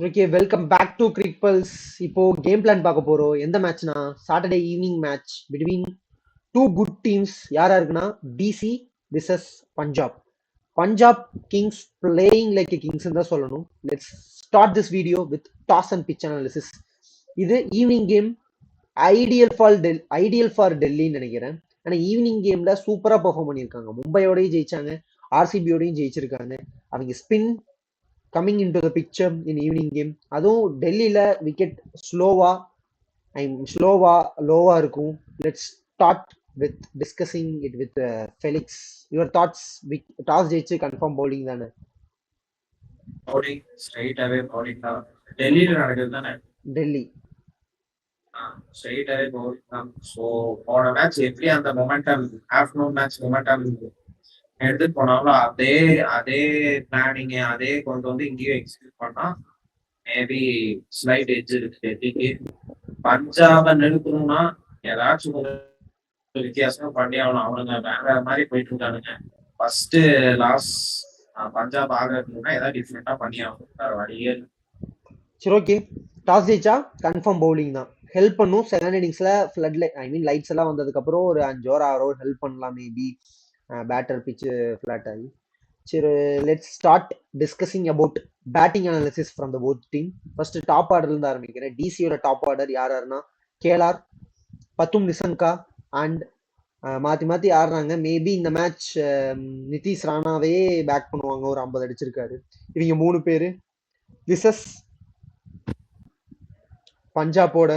Okay, welcome back to Cric Pulse. இப்போ game plan பார்க்க போறோம். எந்த மேட்ச்னா Saturday evening match between two good teams. யாரா இருக்குன்னா DC versus Punjab. Punjab Kings playing like kings தான் சொல்லணும். Let's start this video with toss and pitch analysis. இது ஈவினிங் கேம், ஐடியல் ஃபார் டெல்லின்னு நினைக்கிறேன். ஆனா ஈவினிங் கேம்ல சூப்பரா பெர்ஃபார்ம் பண்ணியிருக்காங்க. மும்பையோடயும் ஜெயிச்சாங்க, ஆர்சிபியோடையும் ஜெயிச்சிருக்காங்க. அவங்க spin coming in to the picture in evening game. அதுவும் டெல்லியில் விக்கெட் லோவா இருக்கும். Let's start with discussing it with Felix. Your thoughts. Toss ஜெயிச்சு கன்ஃபார்ம் பவுலிங் தானே? பவுலிங் ஸ்ட்ரைட்டாவே பவுலிங் தான். டெல்லியில நடக்குது தானே? டெல்லி ஸ்ட்ரைட்டாவே பவுலிங் தான். ஸோ போன மேட்ச் எப்படி அந்த மொமெண்டம், ஆஃப்டர்நூன் மேட்ச் மொமெண்டம் எடுத்துட்டு போனாலும் அதே அதே பிளானிங் அதே கொண்டு வந்து இங்கேயும் எக்ஸிக்யூட் பண்ணா மேபி ஸ்லைட் எட்ஜ் இருக்கு டெல்லிக்கு. பஞ்சாபை நிறுத்தணும்னா ஏதாச்சும் ஒரு வித்தியாசமா பண்ணி ஆகணும். அவனுங்க வேற மாதிரி போயிட்டு இருக்கானுங்க. ஃபர்ஸ்ட் லாஸ் பஞ்சாப் ஆகிறதுனா ஏதாவது டிஃப்ரெண்டா பண்ணி ஆகணும், வேற வழியே. சரி, ஓகே. டாஸ் ஜெயிச்சா கன்ஃபார்ம் பவுலிங் தான். ஹெல்ப் பண்ணும் செகண்ட் இன்னிங்ஸ்ல ஃப்ளட் லைட்ஸ் எல்லாம் வந்ததுக்கு அப்புறம் ஒரு 5 ஓவர் 6 ஓவர் ஹெல்ப் பண்ணலாம் மேபி. பேட்டர் பிச்சு ஃபிளாட் ஆகி. சரி, let's start discussing about batting analysis from the both team. First top ஆர்டர்ல இருந்து ஆரம்பிக்கிறேன். டிசியோட டாப் ஆர்டர் யாருன்னா கேலார், பத்தும் நிசங்கா அண்ட் மாத்தி மாத்தி ஆடுறாங்க. மேபி இந்த மேட்ச் நிதிஷ் ராணாவே பேக் பண்ணுவாங்க, ஒரு 50 அடிச்சிருக்காரு. இவங்க 3 பேரு விசஸ் பஞ்சாபோட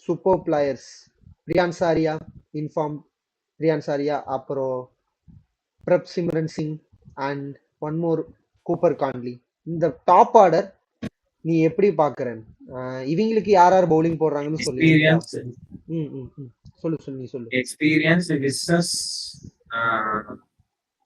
சூப்பர் பிளேயர்ஸ் பிரியான் சாரியா, அப்புறம் Prabhsimran Singh and one more Cooper Connolly. இந்த டாப் ஆர்டர் நீ எப்படி பாக்குறேன்? இவங்களுக்கு யார் யார் பவுலிங் போடுறாங்கன்னு சொல்லு. நீ சொல்லு. எக்ஸ்பீரியன்ஸ் விசஸ்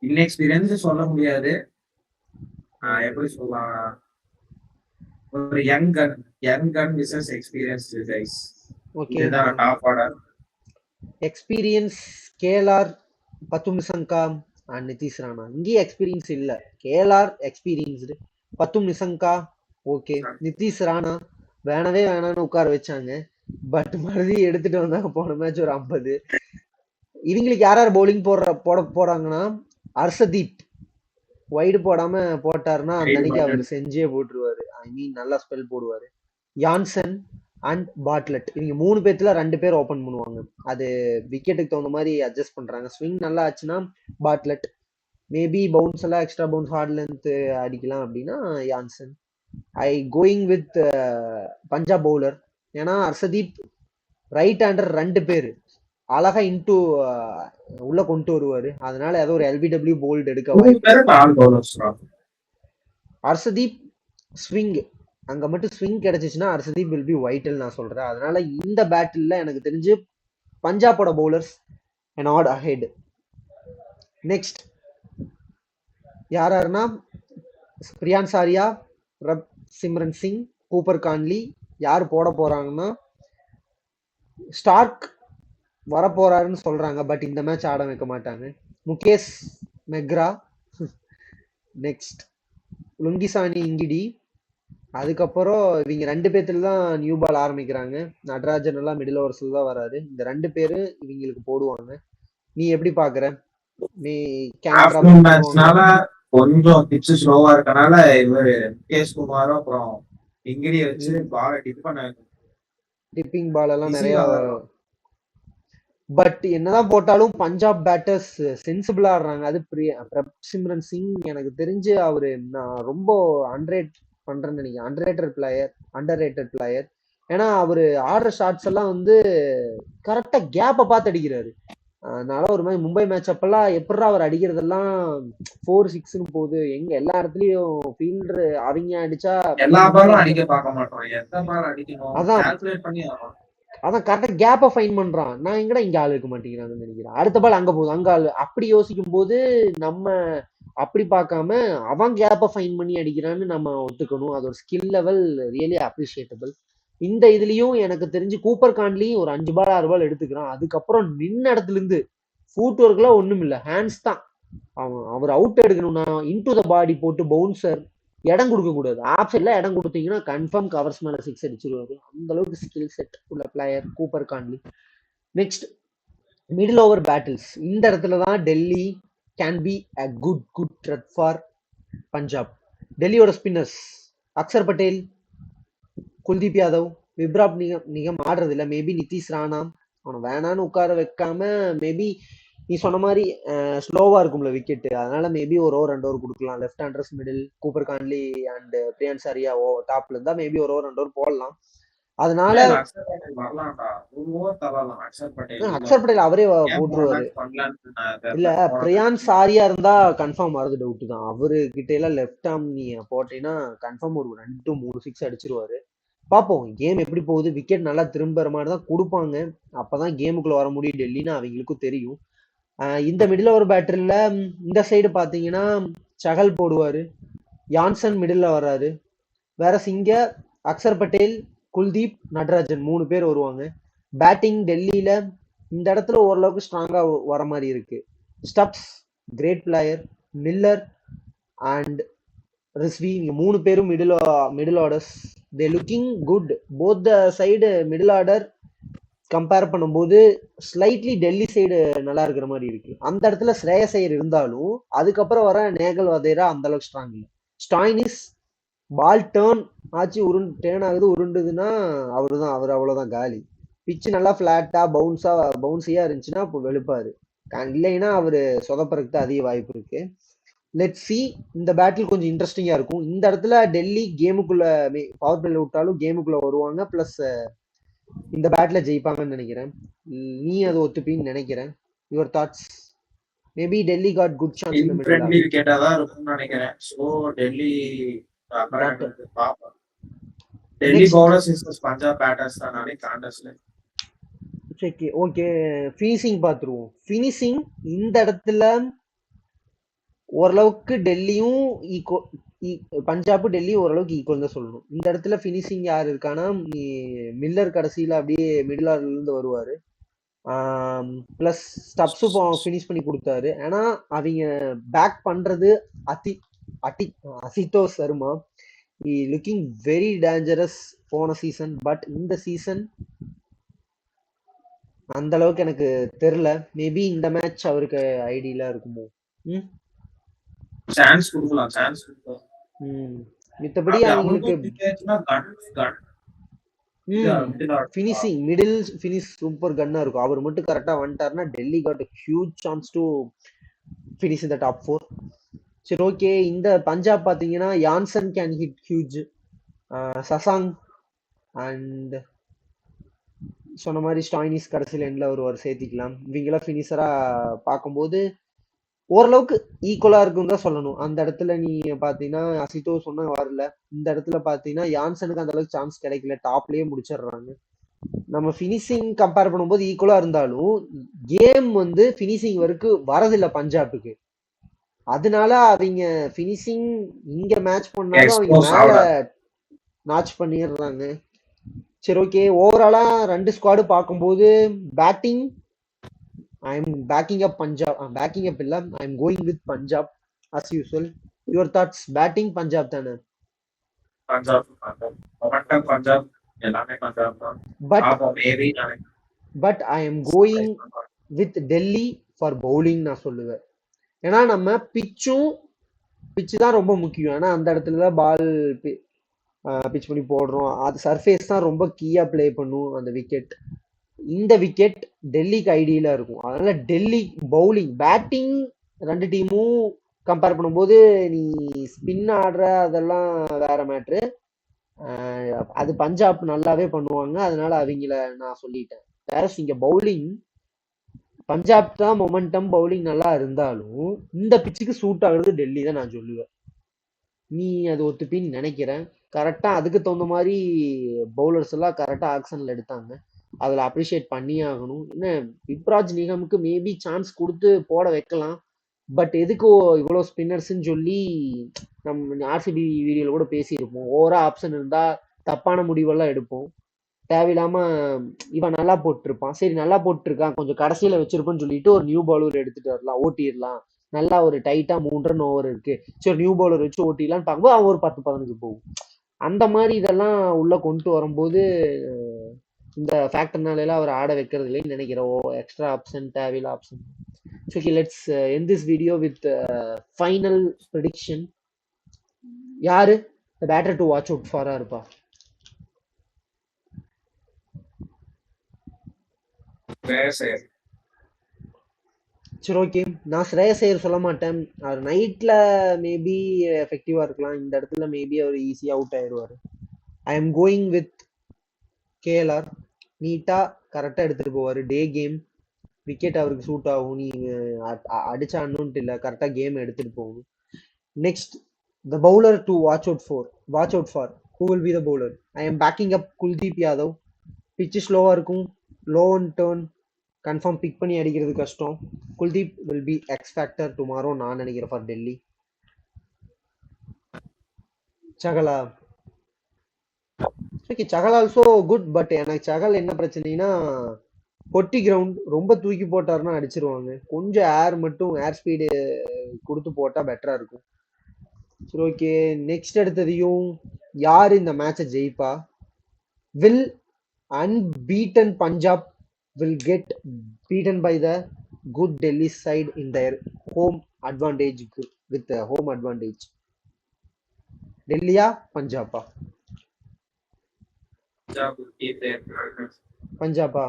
இன்எக்ஸ்பீரியன்ஸ் சொல்ல முடியாது. எப்படி சொல்லலாம், ஒரு யங் கன் விசஸ் எக்ஸ்பீரியன்ஸ் கைஸ். ஓகே, இதுதான் டாப் ஆர்டர். எக்ஸ்பீரியன்ஸ் கேலார், பத்தும் நிசங்கா அண்ட் நிதிஷ் ராணா. இங்கேயே எக்ஸ்பீரியன்ஸ் இல்ல. கேலார் எக்ஸ்பீரியன்ஸ்டு, பத்தும் நிசங்கா ஓகே. நிதிஷ் ராணா வேணான்னு உட்கார வச்சாங்க, பட் மறுபடியும் எடுத்துட்டு வந்தாங்க போன மேட்ச் ஒரு 50. இவங்களுக்கு யார் யார் பவுலிங் போறாங்கன்னா ஹர்ஷதீப் வைடு போடாம போட்டாருன்னா அந்த அன்னைக்கு அவர் செஞ்சே போட்டுருவாரு. ஐ மீன் நல்லா ஸ்பெல் போடுவாரு. யான்சன் அண்ட் பாட்லெட், இவங்க 3 பேர்த்துல 2 பேர் ஓபன் பண்ணுவாங்க. அது விக்கெட்டுக்கு தகுந்த மாதிரி அட்ஜஸ்ட் பண்றாங்க. ஸ்விங் நல்லா ஆச்சுன்னா பாட்லெட், மேபி பவுன்ஸ் எல்லாம் எக்ஸ்ட்ரா பவுன்ஸ் ஹார்ட் லென்த் அடிக்கலாம் அப்படின்னா Jansen. I going with Punjab bowler. ஏன்னா ஹர்ஷதீப் ரைட் ஹேண்டர் 2 பேரு அழகா இன்டூ உள்ள கொண்டு வருவாரு. அதனால ஏதோ ஒரு எல்பிடபிள்யூ போல்ட் எடுக்க வாய்ப்பு. ஹர்ஷதீப் ஸ்விங், அங்க மட்டும் ஸ்விங் கிடைச்சிச்சுன்னா ஹர்ஷதீப் வில் பி வைட்டல் நான் சொல்றேன். அதனால இந்த பேட்டில் எனக்கு தெரிஞ்சு பஞ்சாபோட bowlers an odd ahead. Next யாருன்னா Priyansh Arya, Prabhsimran Singh, Cooper Connolly. யார் போட போறாங்கன்னா ஸ்டார்க் வர போறாருன்னு சொல்றாங்க, பட் இந்த மேட்ச் ஆட வைக்க மாட்டாங்க. முகேஷ் மெக்ரா, நெக்ஸ்ட் லுங்கிசானி இங்கிடி. அதுக்கப்புறம் இவங்க 2 பேர்த்துல தான் நியூ பால் ஆரம்பிக்கிறாங்க. நடராஜன் எல்லாம் மிடில் ஓவர்ஸ்ல தான் வராரு. இந்த 2 பேரு இவங்களுக்கு போடுவாங்க. நீ எப்படி பாக்குற? நீ கொஞ்சம் பிட்ச் ஸ்லோவா இருக்கனால இவரு முகேஷ் குமாரும் அப்புறம் இங்கிடி வச்சு பால் டிப்பிங் பால் எல்லாம் நிறைய. பட் என்னதான் போட்டாலும் பஞ்சாப் பேட்டர்ஸ் சென்சிபிளா ஆடுறாங்க. அது பிரப் சிம்ரன் சிங் எனக்கு தெரிஞ்சு அவரு நான் ரொம்ப பண்றேன்னு நினைக்கிறேன். Under rated player. ஏன்னா அவரு ஆடுற ஷாட்ஸ் எல்லாம் வந்து கரெக்டா கேப்பை பார்த்து அடிக்கிறாரு. அதனால ஒரு மாதிரி மும்பை மேட்ச் அப்பெல்லாம் எப்படா அவர் அடிக்கிறதெல்லாம் 4-6ன்னு போகுது. எங்க எல்லா இடத்துலயும் ஃபீல்டர் அவங்க அடிச்சா எல்லா பாலும் அடிக்க பார்க்க மாட்டோம். எந்த பால் அடிக்கணும் அதான் கரெக்டா கேப்பை ஃபைன் பண்றான். நான் எங்கடா இங்க ஆள் இருக்க மாட்டேங்கிறான்னு நினைக்கிறேன். அடுத்த பால் அங்க போகுது, அங்க ஆளு. அப்படி யோசிக்கும் போது நம்ம அப்படி பார்க்காம அவன் கேப்பை ஃபைன் பண்ணி அடிக்கிறான்னு நம்ம ஒத்துக்கணும். அது ஒரு ஸ்கில் லெவல் ரியலி அப்ரிஷியேட்டபிள். இந்த இதுலயும் எனக்கு தெரிஞ்சு கூப்பர் கான்லியும் ஒரு 5 பால் 6 பால் எடுத்துக்கிறான். அதுக்கப்புறம் நின்ன இடத்துல இருந்து ஃபுட் ஒர்க்லாம் ஒண்ணும் இல்ல, ஹேண்ட்ஸ் தான். அவர் அவுட் எடுக்கணும்னா இன்டு த பாடி போட்டு பவுன்சர் இடம் கொடுக்க கூடாது. ஆப்ஷன்ல இடம் கொடுத்தீங்கன்னா கன்ஃபார்ம் கவர்ஸ் மேல 6 அடிச்சிருவாரு. அந்த அளவுக்கு ஸ்கில் செட் உள்ள player Cooper Connolly. Next middle over battles. இந்த இடத்துல தான் Delhi can be a good threat for Punjab. டெல்லியோட ஸ்பின்னர்ஸ் அக்சர் பட்டேல், குல்தீப் யாதவ், விப்ராப் நிகம் ஆடுறது இல்லை. மேபி நிதிஷ் ராணா அவனை வேணான்னு உட்கார வைக்காம மேபி நீ சொன்ன மாதிரி ஸ்லோவா இருக்கும்ல விக்கெட், அதனால மேபி ஒரு ஓவர் 2 ஓவர் கொடுக்கலாம். Left handers middle Cooper Connolly and Priyansh Arya டாப்ல இருந்தா மேபி ஒரு ஓவர் 2 ஓவர் போடலாம். அதனால அக்சர் பட்டேல் வரலாம்டா, ஒரு ஓவர் தரலாம். அக்சர் பட்டேல் அக்சர் பட்டேல் அவரே போட்டுருவாரு. இல்ல பிரியான் சாரியா இருந்தா கன்ஃபார்ம் வரது டவுட் தான். அவரு கிட்ட எல்லாம் லெஃப்ட் ஆர்ம் நீ போட்டீங்கன்னா கன்ஃபார்ம் ஒரு 2 3 6 அடிச்சிருவாரு. பார்ப்போம் கேம் எப்படி போகுது. விக்கெட் நல்லா திரும்புற மாதிரி தான் கொடுப்பாங்க. அப்பதான் கேமுக்குள்ள வர முடியும் டெல்லின்னு அவங்களுக்கும் தெரியும். இந்த மிடில் ஓவர் பேட்டரியில் இந்த சைடு பார்த்தீங்கன்னா சகல் போடுவார், யான்சன் மிடில் வர்றாரு. வேற இங்க அக்சர் பட்டேல், குல்தீப், நடராஜன் 3 பேர் வருவாங்க. பேட்டிங் டெல்லியில இந்த இடத்துல ஓரளவுக்கு ஸ்ட்ராங்கா வர மாதிரி இருக்கு. Stubbs great player, Miller and Rizvi, இங்க 3 பேரும் middle orders. They looking good. Both the side middle order compare பண்ணும்போது ஸ்லைட்லி டெல்லி சைடு நல்லா இருக்கிற மாதிரி இருக்கு. அந்த இடத்துல ஸ்ரேயஸ் ஐயர் இருந்தாலும் அதுக்கப்புறம் வர நேகல் வதேரா அந்த அளவுக்கு ஸ்ட்ராங் இல்லை. ஸ்டாயினிஸ் பால் டேர்ன் ஆச்சு, டேர்ன் ஆகுது, உருண்டுதுன்னா அவர் அவ்வளவுதான் காலி. பிச்சு நல்லா பிளாட்டா பவுன்ஸியா இருந்துச்சுன்னா இப்போ வெளுப்பாரு. இல்லைன்னா அவரு சொதப்பறதுக்கு அதிக வாய்ப்பு இருக்கு. Let see. இந்த பேட்டில் கொஞ்சம் இன்ட்ரெஸ்டிங்கா இருக்கும். இந்த இடத்துல டெல்லி கேமுக்குள்ள பவர் பிளேல விட்டாலும் கேமுக்குள்ள வருவாங்க. பிளஸ் இந்த பேட்ல ஜெயிப்பாங்கன்னு நினைக்கிறேன். நீ அதை ஒத்துப்பின்னு நினைக்கிறேன். Your thoughts? Maybe Delhi got good chance இந்த மிடில். ஃப்ரெண்ட்லி விக்கெட்டா தான் இருக்கும்னு நினைக்கிறேன். சோ டெல்லி பாப்போம். Delhi bowlers is Punjab batters தான் நாளைக்கு காண்டஸ்ட்ல. ஓகே, ஃபினிஷிங் பார்த்துருவோம். ஃபினிஷிங் இந்த இடத்துல ஓரளவுக்கு டெல்லியும் பஞ்சாப் டெல்லி ஓரளவுக்கு ஈக்குவல் தான் சொல்லணும். இந்த இடத்துல ஃபினிஷிங் யார் இருக்கானா, மில்லர் கடைசியில அப்படியே மிடில் ஆர்டர்ல இருந்து வருவாரு. பிளஸ் ஸ்டப்ஸும் ஃபினிஷ் பண்ணி கொடுத்தாரு. ஆனா அவங்க பேக் பண்றது அசிதோ சர்மா லுக்கிங் வெரி டேஞ்சரஸ் போன சீசன். பட் இந்த சீசன் அந்த அளவுக்கு எனக்கு தெரியல. மேபி இந்த மேட்ச் அவருக்கு ஐடியில இருக்குமோ. சான்ஸ் கொடுக்கலாம், சான்ஸ் கொடுக்கலாம். மித்தபடி அவங்களுக்கு ஃபினிஷிங் மிடில் ஃபினிஷ் சூப்பர் கன்னா இருக்கும். அவர் மட்டும் கரெக்டா வந்துட்டாருன்னா Delhi got huge chance to finish இந்த டாப் 4. சரி ஓகே. இந்த பஞ்சாப் பாத்தீங்கன்னா Jansen can hit huge, Shashank and சொன்ன மாதிரி ஸ்டாயினிஸ் கடைசியில் எண்ட்ல ஒரு சேர்த்திக்கலாம். இவங்கெல்லாம் ஃபினிஷரா பார்க்கும்போது ஓரளவுக்கு ஈக்குவலா இருக்குன்னு தான் சொல்லணும். அந்த இடத்துல நீ பாத்தீங்கன்னா அசிதோ சொன்ன வரல. இந்த இடத்துல பாத்தீங்கன்னா யான்சனுக்கு அந்த அளவுக்கு சான்ஸ் கிடைக்கல, டாப்லயே முடிச்சிடுறாங்க. நம்ம பினிஷிங் கம்பேர் பண்ணும்போது ஈக்குவலா இருந்தாலும் கேம் பினிஷிங் வரைக்கும் வரதில்லை பஞ்சாபுக்கு. அதனால அவங்க பினிஷிங் இங்க மேட்ச் பண்ணாலும் அவங்க மேல நாச் பண்ணிடுறாங்க. சரி ஓகே. ஓவராலா 2 ஸ்குவாடு பார்க்கும்போது batting I am backing up Punjab. Backing up illa. I am going with Punjab as usual. Your thoughts? Batting Punjab தானே? Punjab. எல்லாமே Punjab தான். But I am going with Delhi for bowling நான் சொல்லுவேன். ஏன்னா நம்ம பிச்சு தான் ரொம்ப முக்கியம். ஏன்னா அந்த இடத்துல தான் பால் பிச் பண்ணி போடுறோம். அது சர்ஃபேஸ் தான் ரொம்ப கீயா பிளே பண்ணும் அந்த விக்கெட். இந்த விக்கெட் டெல்லிக்கு ஐடியில இருக்கும். அதனால டெல்லி பவுலிங் பேட்டிங் 2 டீமும் கம்பேர் பண்ணும்போது நீ ஸ்பின் ஆடுற அதெல்லாம் வேற மேட்ரு. அது பஞ்சாப் நல்லாவே பண்ணுவாங்க. அதனால அவங்கள நான் சொல்லிட்டேன். வேற இங்க பவுலிங் பஞ்சாப் தான் மொமெண்டம், பவுலிங் நல்லா இருந்தாலும் இந்த பிச்சுக்கு சூட் ஆகுறது டெல்லி தான் நான் சொல்லுவேன். நீ அது ஒத்துப்பின்னு நினைக்கிறேன். கரெக்டா அதுக்கு தகுந்த மாதிரி பவுலர்ஸ் எல்லாம் கரெக்டா ஆக்ஷன்ல எடுத்தாங்க. அதுல அப்ரிஷியேட் பண்ணி ஆகணும். என்ன விப்ராஜ் நிகமுக்கு மேபி சான்ஸ் கொடுத்து போட வைக்கலாம். பட் எதுக்கு இவ்வளவு ஸ்பின்னர்ஸ்ன்னு சொல்லி நம்ம ஆர்சிபி வீடியோல கூட பேசியிருப்போம். ஓவரா ஆப்ஷன் இருந்தா தப்பான முடிவெல்லாம் எடுப்போம். தேவையில்லாம இவன் நல்லா போட்டிருப்பான், சரி நல்லா போட்டிருக்கான், கொஞ்சம் கடைசியில வச்சிருப்போம்னு சொல்லிட்டு ஒரு நியூ பவுலர் எடுத்துட்டு வரலாம், ஓட்டிடலாம், நல்லா ஒரு டைட்டா 3 ரன் ஓவர் இருக்கு, சரி நியூ பவுலர் வச்சு ஓட்டிலான்னு பார்க்கும்போது அவன் ஒரு 10-15 போகும். அந்த மாதிரி இதெல்லாம் உள்ள கொண்டு வரும்போது இந்த ஃபேக்டர்னால எல்லாம் அவர் ஆட வைக்கிறது இல்லைன்னு நினைக்கிறோம். எக்ஸ்ட்ரா ஆப்ஷன், தேவையில்ல option. Okay, let's end this video with final prediction. யாரு பேட்டர் டு வாட்ச் அவுட் ஃபாரா இருப்பா? சரி, ஓகே, நான் ஸ்ரேயஸ் ஐயர் சொல்ல மாட்டேன். அவர் நைட்ல மேபி எஃபெக்டிவா இருக்கலாம், இந்த இடத்துல மேபி அவர் ஈஸியா அவுட் ஆயிடுவாரு. I am going with KLR. நீட்டா கரெக்டா எடுத்துட்டு போவாரு. டே கேம் விக்கெட் அவருக்கு சூட் ஆகும். நீ அடிச்சாடணும்ட்டு இல்லை, கரெக்டா கேம் எடுத்துட்டு போகணும். Next, the bowler to watch out for who will be the bowler? I am backing up Kuldeep Yadav. Pitch ஸ்லோவா இருக்கும், low and turn, confirm pick பண்ணி அடிக்கிறது கஷ்டம். Kuldeep will be X factor tomorrow நான் நினைக்கிறேன் ஃபார் டெல்லி. சகலா, okay, Chahal also good. But எனக்கு சகல் என்ன பிரச்சனைனா, பொட்டி கிரவுண்ட் ரொம்ப தூக்கி போட்டாருன்னா அடிச்சிருவாங்க. கொஞ்சம் ஏர் ஸ்பீடு கொடுத்து போட்டா பெட்டரா இருக்கும். சரி, ஓகே, நெக்ஸ்ட் எடுத்ததையும் யார் இந்த மேட்சை ஜெயிப்பா? Will unbeaten Punjab will get beaten by the good Delhi side in their home advantage with the home advantage? டெல்லியா பஞ்சாபா? பஞ்சாபா?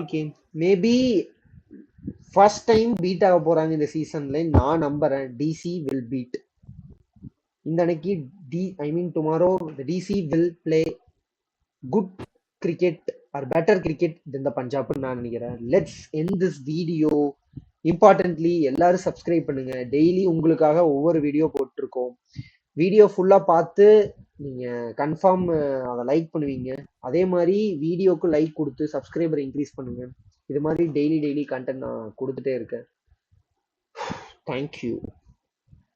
Okay, maybe first time beat ஆக போறாங்க இந்த சீசன்ல. நான் நம்புறேன் டிசி வில் பீட். இந்த அன்னைக்கு tomorrow DC will play good cricket or better cricket then the பஞ்சாப்னு நான் நினைக்கிறேன். Let's end this video. Importantly எல்லாரும் சப்ஸ்கிரைப் பண்ணுங்க. டெய்லி உங்களுக்காக ஒவ்வொரு வீடியோ போட்டிருக்கோம். வீடியோ ஃபுல்லா பார்த்து நீங்க கன்ஃபார்ம் அதை லைக் பண்ணுவீங்க. அதே மாதிரி வீடியோக்கு லைக் கொடுத்து சப்ஸ்கிரைபர் இன்க்ரீஸ் பண்ணுங்க. இது மாதிரி டெய்லி கண்டென்ட் நான் கொடுத்துட்டே இருக்கேன். தேங்க்யூ.